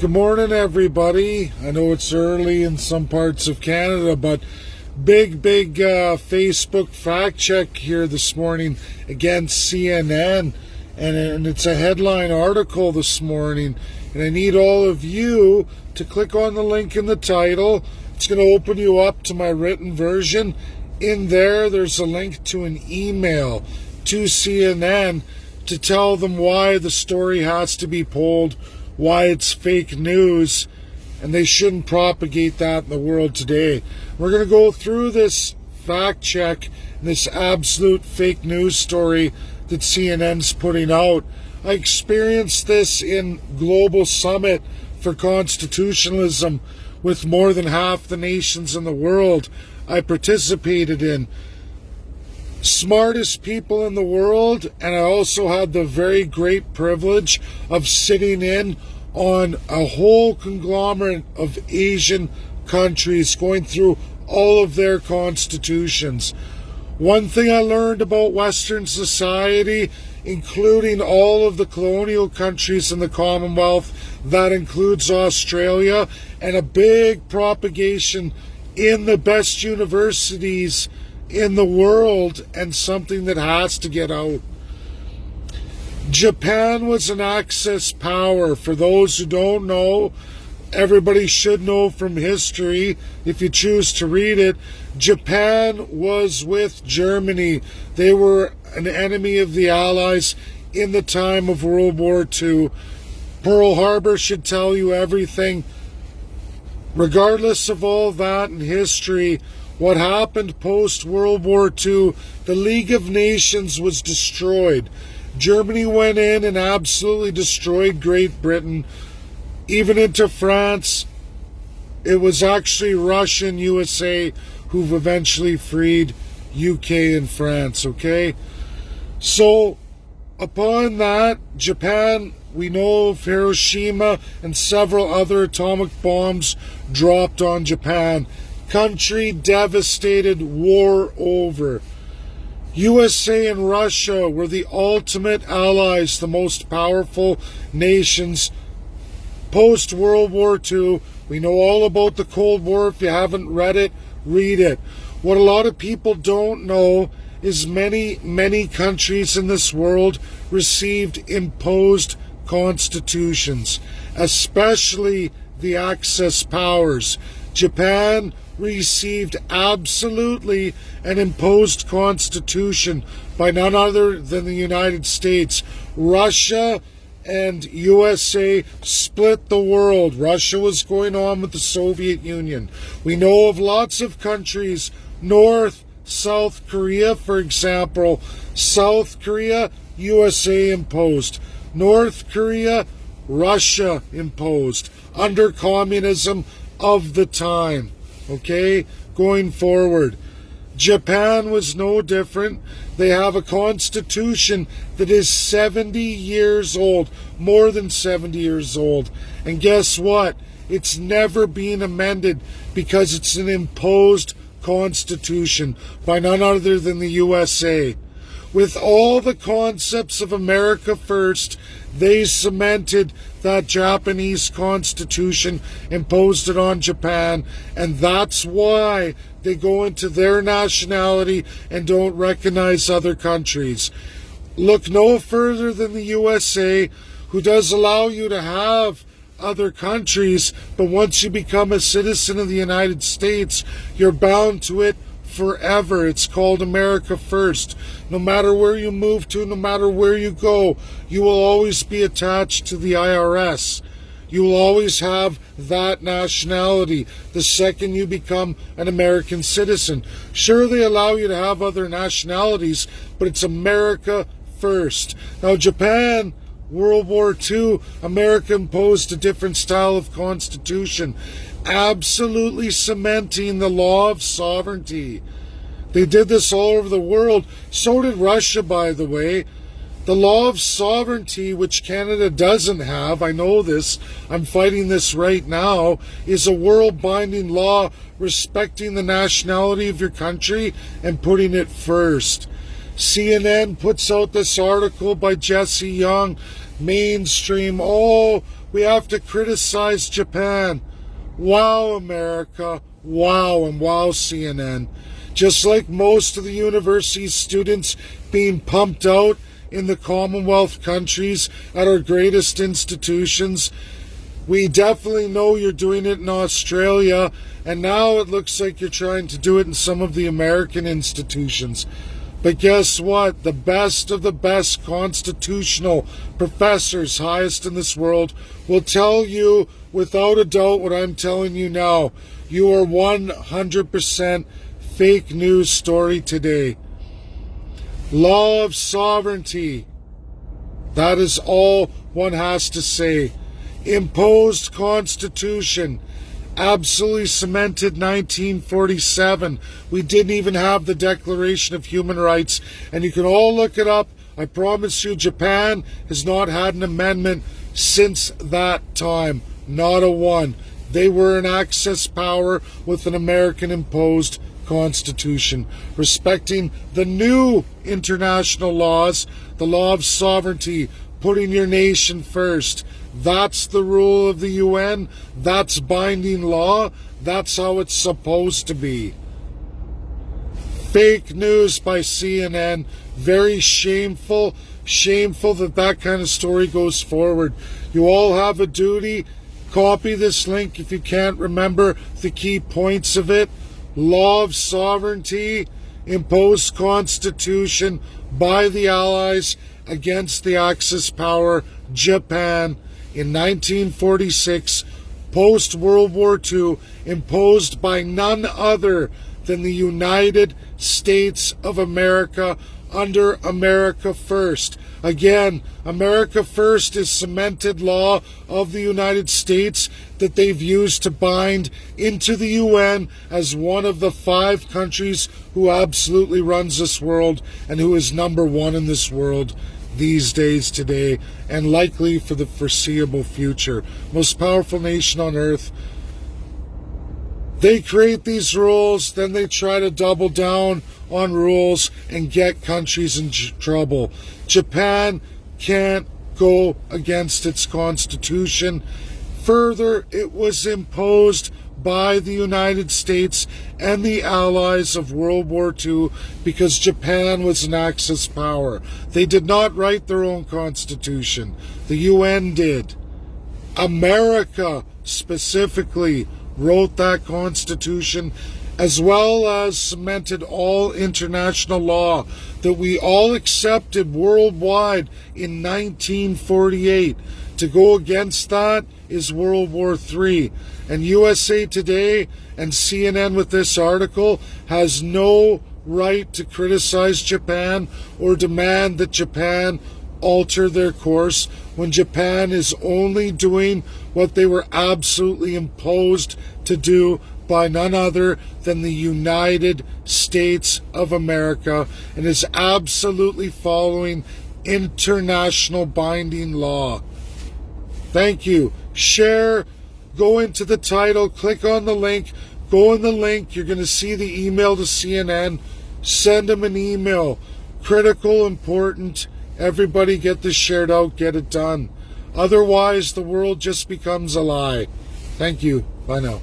Good morning, everybody. I know it's early in some parts of Canada, but big Facebook fact check here this morning against CNN. And it's a headline article this morning. And I need all of you to click on the link in the title. It's going to open you up to my written version. In there, there's a link to an email to CNN to tell them why the story has to be pulled, why it's fake news, and they shouldn't propagate that in the world today. We're going to go through this fact check and this absolute fake news story that CNN's putting out. I experienced this in Global Summit for Constitutionalism with more than half the nations in the world I participated in. Smartest people in the world, and I also had the very great privilege of sitting in on a whole conglomerate of Asian countries going through all of their constitutions. One thing I learned about Western society, including all of the colonial countries in the Commonwealth, that includes Australia, and a big propagation in the best universities in the world, and something that has to get out. Japan was an Axis power. For those who don't know, everybody should know from history, if you choose to read it, Japan was with Germany. They were an enemy of the Allies in the time of World War II. Pearl Harbor should tell you everything. Regardless of all that in history, what happened post-World War II, the League of Nations was destroyed. Germany went in and absolutely destroyed Great Britain, even into France. It was actually Russia and USA who've eventually freed UK and France, okay? So, upon that, Japan, we know of Hiroshima and several other atomic bombs dropped on Japan. Country devastated, war over. USA and Russia were the ultimate allies, the most powerful nations post-World War II. We know all about the Cold War. If you haven't read it, read it. What a lot of people don't know is many countries in this world received imposed constitutions, especially the Axis powers. Japan received absolutely an imposed constitution by none other than the United States. Russia and USA split the world. Russia was going on with the Soviet Union. We know of lots of countries, North, South Korea, for example. South Korea, USA imposed. North Korea, Russia imposed under communism of the time. Okay, going forward. Japan was no different. They have a constitution that is 70 years old, more than 70 years old. And guess what? It's never been amended because it's an imposed constitution by none other than the USA. With all the concepts of America first, they cemented that Japanese constitution, imposed it on Japan, and that's why they go into their nationality and don't recognize other countries. Look no further than the USA, who does allow you to have other countries, but once you become a citizen of the United States, you're bound to it forever. It's called America First. No matter where you move to, no matter where you go, you will always be attached to the IRS. You will always have that nationality the second you become an American citizen. Sure, they allow you to have other nationalities, but it's America first. Now, Japan, World War II, America imposed a different style of constitution, absolutely cementing the law of sovereignty. They did this all over the world. So did Russia, by the way. The law of sovereignty, which Canada doesn't have, I know this, I'm fighting this right now, is a world-binding law respecting the nationality of your country and putting it first. CNN puts out this article by Jesse Young, mainstream, we have to criticize Japan. Wow, America. Wow, and wow, CNN. Just like most of the university students being pumped out in the Commonwealth countries at our greatest institutions, we definitely know you're doing it in Australia, and now it looks like you're trying to do it in some of the American institutions. But guess what? The best of the best constitutional professors, highest in this world, will tell you without a doubt what I'm telling you now. You are 100% fake news story today. Law of sovereignty. That is all one has to say. Imposed constitution. Absolutely cemented 1947. We didn't even have the Declaration of Human Rights. And you can all look it up. I promise you, Japan has not had an amendment since that time. Not a one. They were an Axis power with an American-imposed constitution, respecting the new international laws, the law of sovereignty, putting your nation first. That's the rule of the UN. That's binding law. That's how it's supposed to be. Fake news by CNN. Very shameful. Shameful that that kind of story goes forward. You all have a duty. Copy this link if you can't remember the key points of it. Law of sovereignty, imposed constitution by the Allies against the Axis power, Japan, in 1946, post-World War II, imposed by none other than the United States of America under America First. Again, America First is cemented law of the United States that they've used to bind into the UN as one of the 5 countries who absolutely runs this world and who is number 1 in this world these days today and likely for the foreseeable future. Most powerful nation on earth. They create these rules, then they try to double down on rules and get countries in trouble. Japan can't go against its constitution. Further, it was imposed by the United States and the allies of World War II because Japan was an Axis power. They did not write their own constitution. The UN did. America specifically wrote that constitution, as well as cemented all international law that we all accepted worldwide in 1948. To go against that is World War III. And USA Today and CNN with this article has no right to criticize Japan or demand that Japan alter their course when Japan is only doing what they were absolutely imposed to do by none other than the United States of America and is absolutely following international binding law. Thank you. Share, go into the title, click on the link, go in the link, you're going to see the email to CNN, send them an email. Critical, important, everybody get this shared out, get it done. Otherwise, the world just becomes a lie. Thank you. Bye now.